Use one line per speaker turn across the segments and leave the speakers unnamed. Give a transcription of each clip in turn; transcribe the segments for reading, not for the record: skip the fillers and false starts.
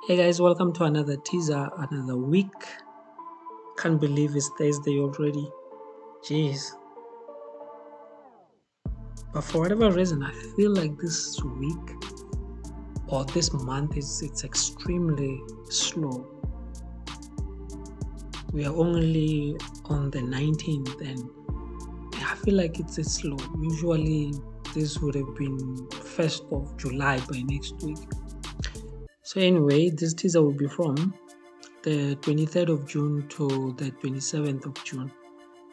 Hey guys, welcome to another teaser, another week. Can't believe it's Thursday already. Jeez. But for whatever reason, I feel like this week or this month it's extremely slow. We are only on the 19th and I feel like it's slow. Usually this would have been 1st of July by next week. So anyway, this teaser will be from the 23rd of June to the 27th of June.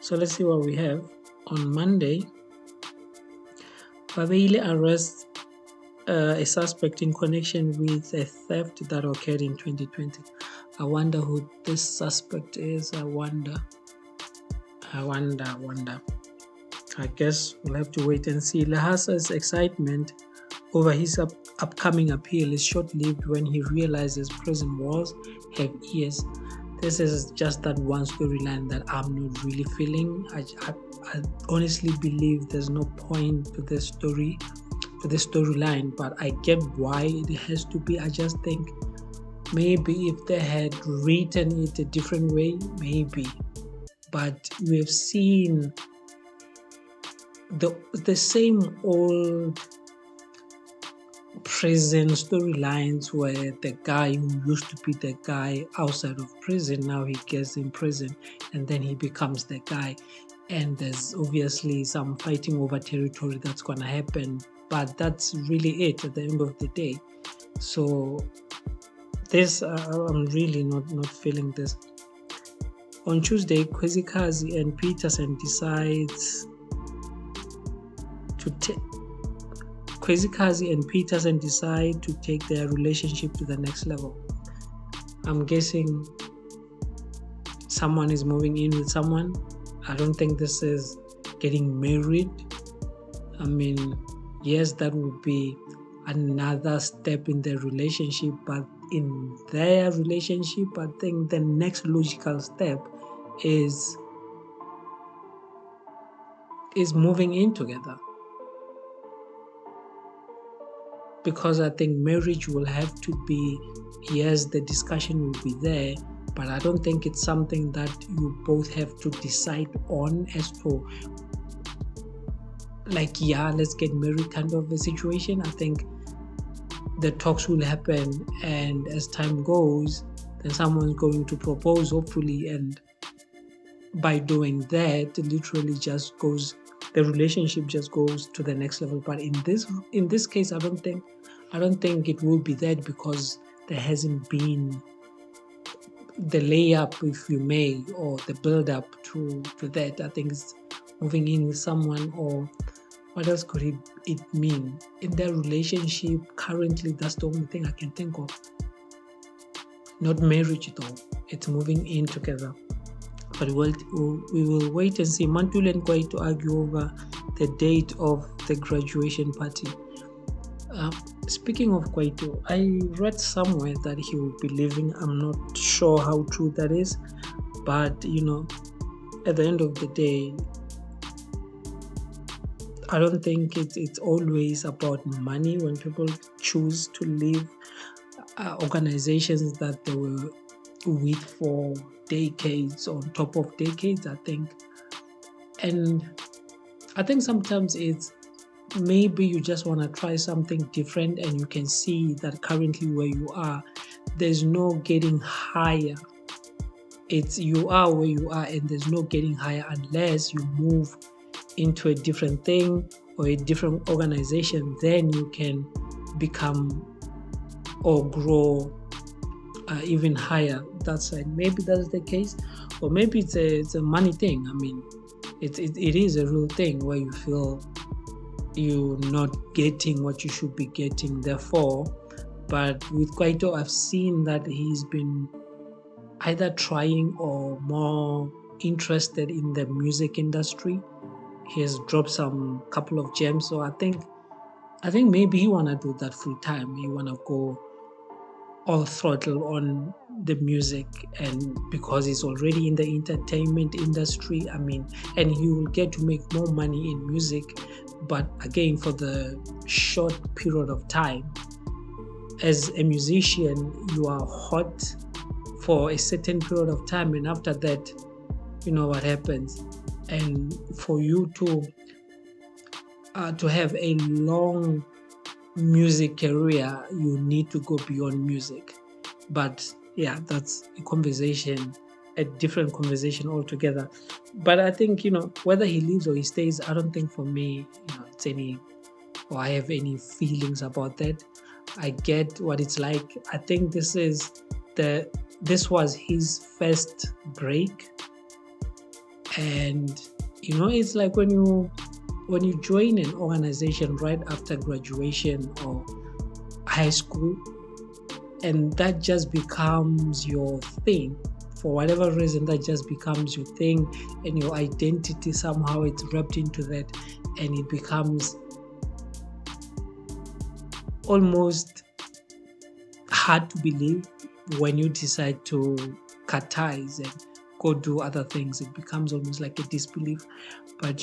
So let's see what we have. On Monday, Babele arrests a suspect in connection with a theft that occurred in 2020. I wonder who this suspect is. I wonder. I guess we'll have to wait and see. Lahasa's excitement over his upcoming appeal is short-lived when he realizes prison walls have ears. This is just that one storyline that I'm not really feeling. I honestly believe there's no point to this storyline, but I get why it has to be. I just think maybe if they had written it a different way, maybe. But we have seen the same old prison storylines where the guy who used to be the guy outside of prison, now he gets in prison and then he becomes the guy, and there's obviously some fighting over territory that's gonna happen, but that's really it at the end of the day. So this I'm really not feeling this. On Tuesday, Kwezikazi and Peterson decides to take Kwezikazi and Peterson decide to take their relationship to the next level. I'm guessing someone is moving in with someone. I don't think this is getting married. I mean, yes, that would be another step in their relationship, but in their relationship, I think the next logical step is moving in together. Because I think marriage will have to be, yes, the discussion will be there, but I don't think it's something that you both have to decide on as to, like, yeah, let's get married kind of a situation. I think the talks will happen, and as time goes, then someone's going to propose, hopefully, and by doing that, literally the relationship just goes to the next level. But in this case, I don't think it will be that, because there hasn't been the layup, if you may, or the build up to that. I think it's moving in with someone, or what else could it mean in their relationship currently? That's the only thing I can think of. Not marriage though, it's moving in together. But we will wait and see. Mantule and going to argue over the date of the graduation party. Speaking of Kwaito, I read somewhere that he will be leaving. I'm not sure how true that is, but at the end of the day, I don't think it's always about money when people choose to leave organizations that they were with for decades, on top of decades, I think. And I think sometimes it's maybe you just want to try something different, and you can see that currently where you are, there's no getting higher. It's you are where you are, and there's no getting higher unless you move into a different thing or a different organization. Then you can become or grow even higher. Maybe that's the case, or maybe it's a money thing. I mean, it is a real thing where you feel you're not getting what you should be getting, therefore. But with Kwaito, I've seen that he's been either trying or more interested in the music industry. He has dropped some couple of gems, so I think maybe he wanna do that full time. He wanna go all throttle on the music, and because he's already in the entertainment industry, I mean, and he will get to make more money in music, but again, for the short period of time. as a musician, you are hot for a certain period of time, and after that, you know what happens. And for you to have a long music career, you need to go beyond music. But yeah, that's a different conversation altogether. But I think, whether he leaves or he stays, I don't think for me, it's any, or I have any feelings about that. I get what it's like. I think this was his first break. And it's like when you join an organization right after graduation or high school, and that just becomes your thing. For whatever reason, that just becomes your thing, and your identity somehow it's wrapped into that, and it becomes almost hard to believe when you decide to cut ties and go do other things. It becomes almost like a disbelief. But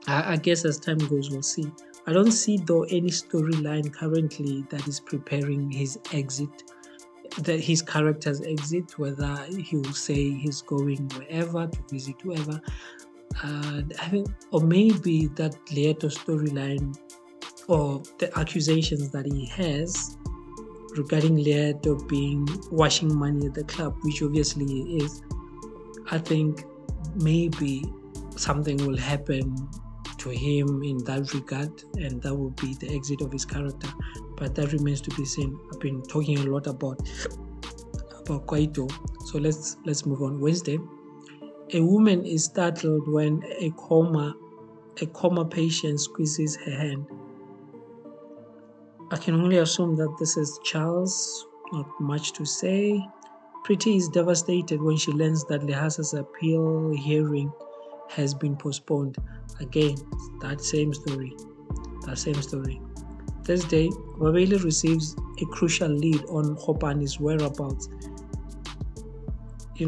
I guess as time goes, we'll see. I don't see though any storyline currently that is preparing his exit, that his character's exit, whether he will say he's going wherever to visit whoever. Or maybe that Leto storyline or the accusations that he has regarding Leto being washing money at the club, which obviously he is. I think maybe something will happen to him in that regard, and that will be the exit of his character. But that remains to be seen. I've been talking a lot about Kwaito, so let's move on. Wednesday, a woman is startled when a coma patient squeezes her hand. I can only assume that this is Charles. Not much to say. Pretty is devastated when she learns that Lehasa's appeal hearing has been postponed. Again, that same story. Thursday, Wabele receives a crucial lead on Hopani's whereabouts. A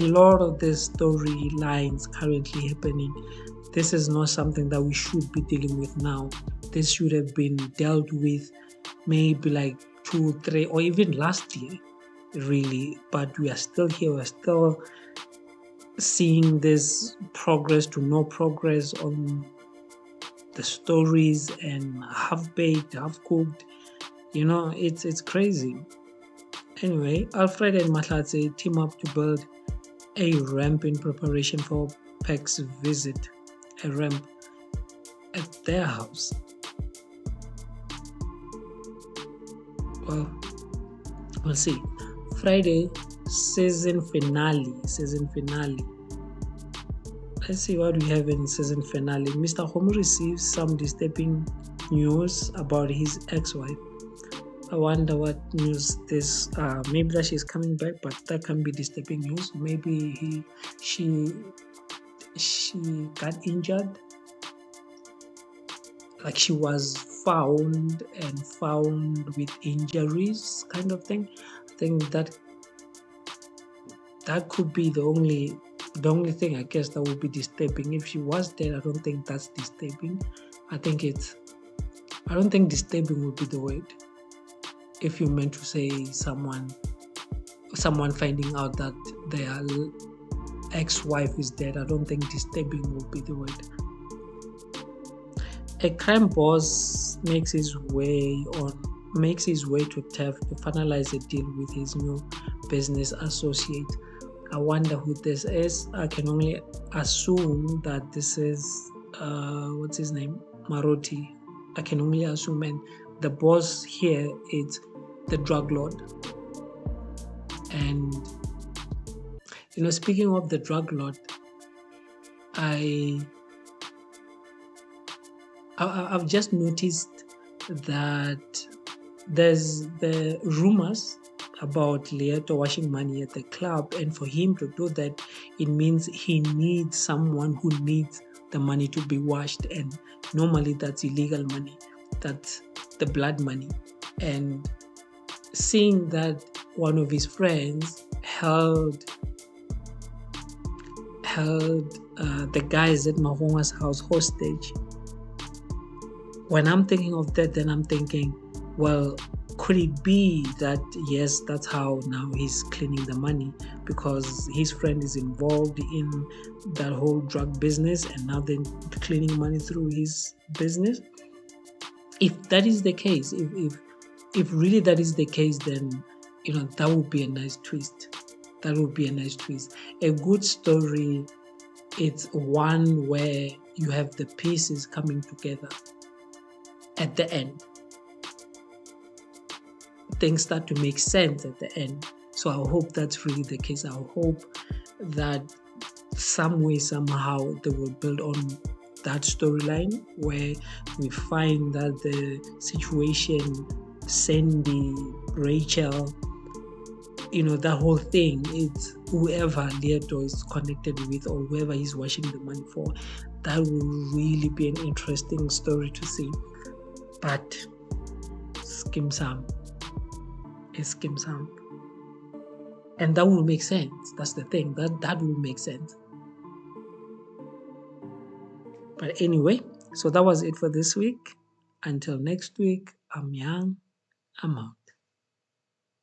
lot of the storylines currently happening, this is not something that we should be dealing with now. This should have been dealt with maybe like 2, 3, or even last year, really. But we are still here. We're still seeing this progress to no progress on the stories, and half-baked, half-cooked. It's crazy. Anyway, Alfred and Mahlatse team up to build a ramp in preparation for Peck's visit. A ramp at their house. Well, we'll see. Friday, season finale. Let's see what we have in season finale. Mr. Homo receives some disturbing news about his ex-wife. I wonder what news this. Maybe that she's coming back, but that can be disturbing news. Maybe she got injured, like she was found with injuries, kind of thing. I think that could be the only thing, I guess, that would be disturbing. If she was dead, I don't think that's disturbing. I don't think disturbing would be the word. If you meant to say someone finding out that their ex-wife is dead, I don't think disturbing would be the word. A crime boss makes his way to Taft to finalize a deal with his new business associate. I wonder who this is. I can only assume that this is what's his name? Maroti. I can only assume, and the boss here is the drug lord. And speaking of the drug lord, I've just noticed that there's the rumors about Leto washing money at the club, and for him to do that, it means he needs someone who needs the money to be washed, and normally that's illegal money, that's the blood money. And seeing that one of his friends held the guys at Mahonga's house hostage, when I'm thinking of that, then I'm thinking, well, could it be that yes, that's how now he's cleaning the money because his friend is involved in that whole drug business and now they're cleaning money through his business? If that is the case, if really that is the case, then that would be a nice twist. That would be a nice twist. A good story, it's one where you have the pieces coming together at the end. Things start to make sense at the end. So I hope that's really the case. I hope that some way, somehow, they will build on that storyline where we find that the situation, Sandy, Rachel, that whole thing, it's whoever Leoto is connected with or whoever he's washing the money for. That will really be an interesting story to see. But Skeem Saam is Skeem Saam. And that will make sense. That's the thing. That will make sense. But anyway, so that was it for this week. Until next week, I'm Young. I'm out.